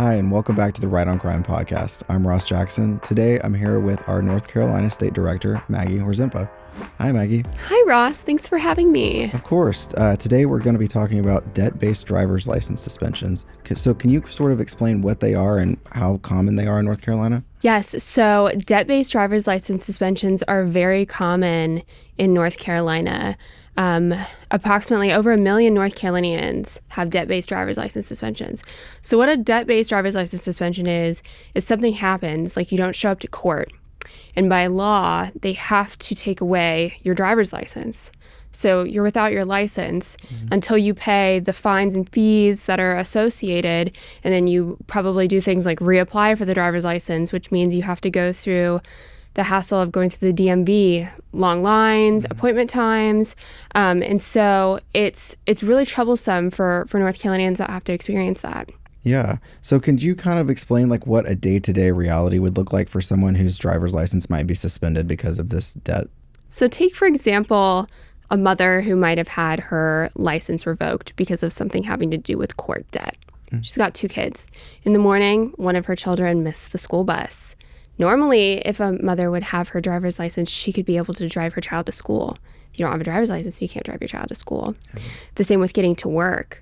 Hi, and welcome back to the Right on Crime podcast. I'm Ross Jackson. Today, I'm here with our North Carolina State Director, Maggie Horzimpa. Hi, Maggie. Hi, Ross. Thanks for having me. Of course. Today, we're going to be talking about debt-based driver's license suspensions. So can you sort of explain what they are and how common they are in North Carolina? Yes. So debt-based driver's license suspensions are very common in North Carolina. Approximately over 1 million North Carolinians have debt-based driver's license suspensions. So what a debt-based driver's license suspension is something happens, like you don't show up to court. And by law, they have to take away your driver's license. So you're without your license until you pay the fines and fees that are associated. And then you probably do things like reapply for the driver's license, which means you have to go through the hassle of going through the DMV, long lines, appointment times. And so it's really troublesome for North Carolinians that have to experience that. Yeah. So can you kind of explain like what a day-to-day reality would look like for someone whose driver's license might be suspended because of this debt? So take, for example, a mother who might have had her license revoked because of something having to do with court debt. She's got 2 kids. In the morning, one of her children missed the school bus. Normally, if a mother would have her driver's license, she could be able to drive her child to school. If you don't have a driver's license, you can't drive your child to school. The same with getting to work.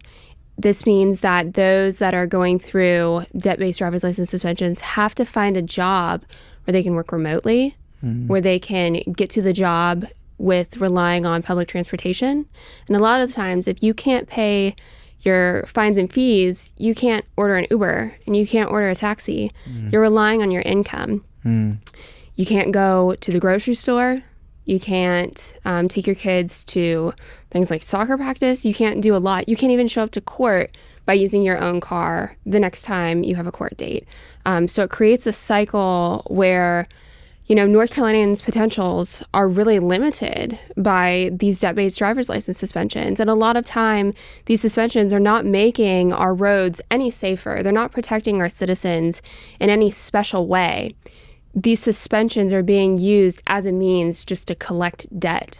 This means that those that are going through debt-based driver's license suspensions have to find a job where they can work remotely, where they can get to the job with relying on public transportation. And a lot of the times, if you can't pay your fines and fees, you can't order an Uber and you can't order a taxi. You're relying on your income. You can't go to the grocery store. You can't take your kids to things like soccer practice. You can't do a lot. You can't even show up to court by using your own car the next time you have a court date. So it creates a cycle where, you know, North Carolinians' potentials are really limited by these debt-based driver's license suspensions. And a lot of time, these suspensions are not making our roads any safer. They're not protecting our citizens in any special way. These suspensions are being used as a means just to collect debt.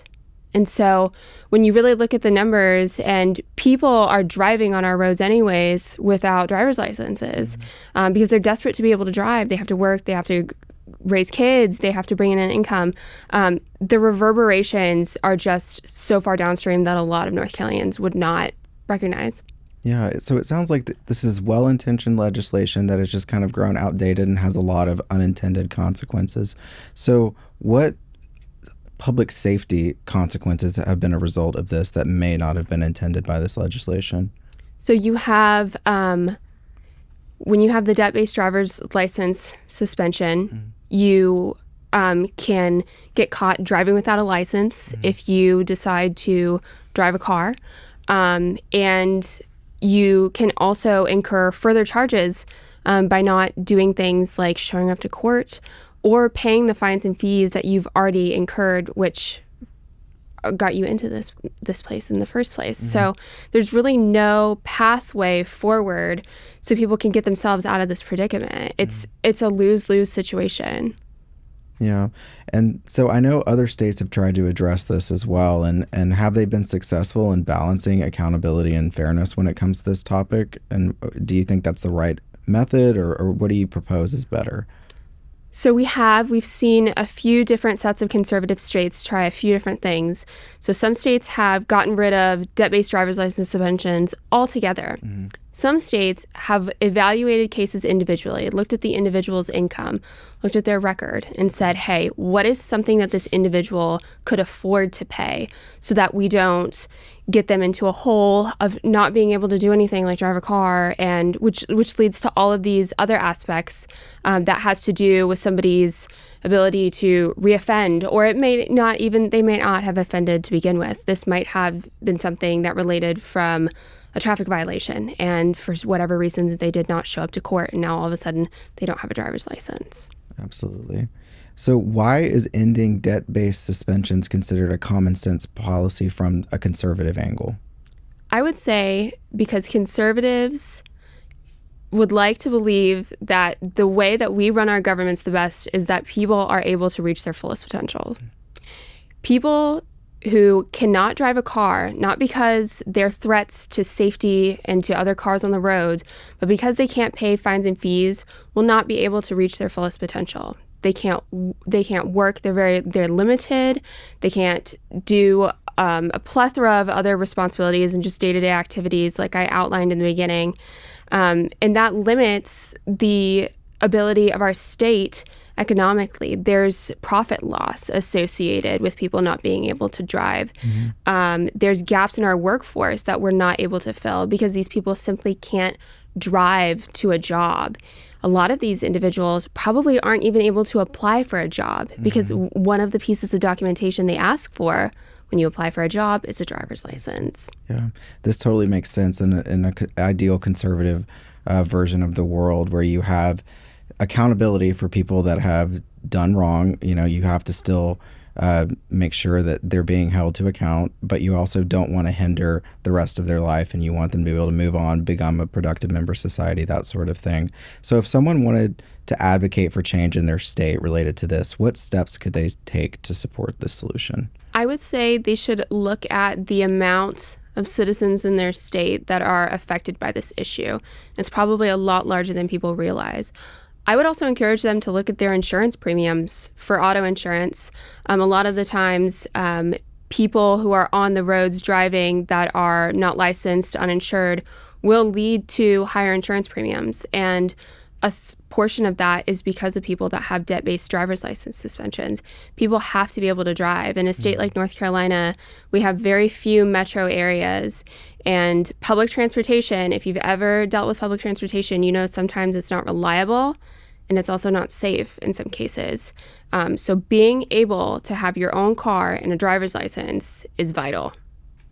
And so when you really look at the numbers, and people are driving on our roads anyways without driver's licenses because they're desperate to be able to drive. They have to work. They have to raise kids. They have to bring in an income. The reverberations are just so far downstream that a lot of North Carolinians would not recognize. Yeah, so it sounds like this is well-intentioned legislation that has just kind of grown outdated and has a lot of unintended consequences. So what public safety consequences have been a result of this that may not have been intended by this legislation? So you have, when you have the debt-based driver's license suspension, you can get caught driving without a license if you decide to drive a car. And you can also incur further charges by not doing things like showing up to court or paying the fines and fees that you've already incurred, which got you into this place in the first place. So there's really no pathway forward so people can get themselves out of this predicament. It's a lose-lose situation. Yeah. And so I know other states have tried to address this as well. And have they been successful in balancing accountability and fairness when it comes to this topic? And do you think that's the right method, or what do you propose is better? So we've seen a few different sets of conservative states try a few different things. So some states have gotten rid of debt-based driver's license suspensions altogether. Some states have evaluated cases individually, looked at the individual's income, looked at their record, and said, hey, what is something that this individual could afford to pay so that we don't get them into a hole of not being able to do anything like drive a car, and which leads to all of these other aspects that has to do with somebody's ability to reoffend, or they may not have offended to begin with. This might have been something that related from a traffic violation, and for whatever reasons they did not show up to court, and now all of a sudden they don't have a driver's license. Absolutely. So why is ending debt-based suspensions considered a common sense policy from a conservative angle? I would say because conservatives would like to believe that the way that we run our governments the best is that people are able to reach their fullest potential. People who cannot drive a car, not because they're threats to safety and to other cars on the road, but because they can't pay fines and fees, will not be able to reach their fullest potential. They can't work. They're limited. They can't do a plethora of other responsibilities and just day-to-day activities like I outlined in the beginning. And that limits the ability of our state economically. There's profit loss associated with people not being able to drive. There's gaps in our workforce that we're not able to fill because these people simply can't drive to a job. A lot of these individuals probably aren't even able to apply for a job because one of the pieces of documentation they ask for when you apply for a job is a driver's license. Yeah, this totally makes sense in an ideal conservative version of the world where you have accountability for people that have done wrong. You have to still make sure that they're being held to account, but you also don't want to hinder the rest of their life, and you want them to be able to move on, become a productive member of society, that sort of thing. So if someone wanted to advocate for change in their state related to this, what steps could they take to support this solution? I would say they should look at the amount of citizens in their state that are affected by this issue. It's probably a lot larger than people realize. I would also encourage them to look at their insurance premiums for auto insurance. A lot of the times, people who are on the roads driving that are not licensed, uninsured, will lead to higher insurance premiums. And a portion of that is because of people that have debt-based driver's license suspensions. People have to be able to drive. In a state like North Carolina, we have very few metro areas. And public transportation, if you've ever dealt with public transportation, sometimes it's not reliable and it's also not safe in some cases. So being able to have your own car and a driver's license is vital.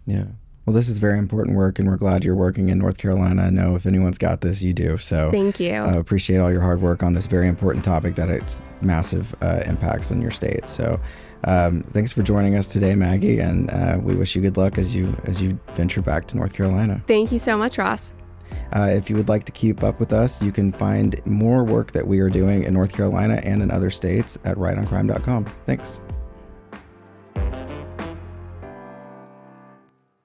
Yeah. Well, this is very important work, and we're glad you're working in North Carolina. I know if anyone's got this, you do. So thank you. Appreciate all your hard work on this very important topic that has massive impacts on your state. So thanks for joining us today, Maggie, and we wish you good luck as you venture back to North Carolina. Thank you so much, Ross. If you would like to keep up with us, you can find more work that we are doing in North Carolina and in other states at rightoncrime.com. Thanks.